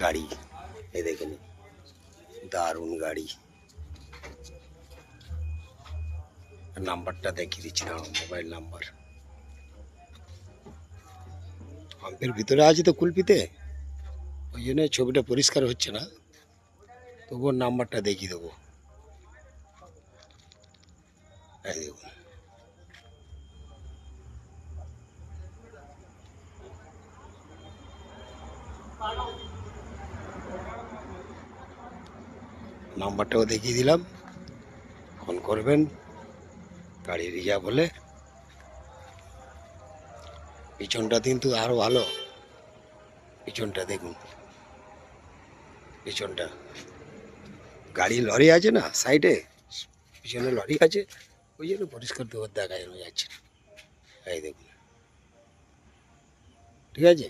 গাড়ি, এই দেখুন দারুণ গাড়ি। নাম্বারটা দেখিয়ে দিচ্ছি না, মোবাইল নাম্বার পাম্পের ভিতরে আছে তো কুলপিতে, ওই জন্য ছবিটা পরিষ্কার হচ্ছে না, তবুও নাম্বারটা দেখিয়ে দেবো। এই দেখুন নাম্বারটাও দেখিয়ে দিলাম, ফোন করবেন গাড়ি রিজার্ভ হলে। পিছনটা কিন্তু আরো ভালো, পিছনটা দেখুন, পিছনটা গাড়ি লরি আছে না সাইডে, পিছনে লরি আছে, ওই জন্য পরিষ্কার তো দেখা যাচ্ছে না। এই দেখুন, ঠিক আছে।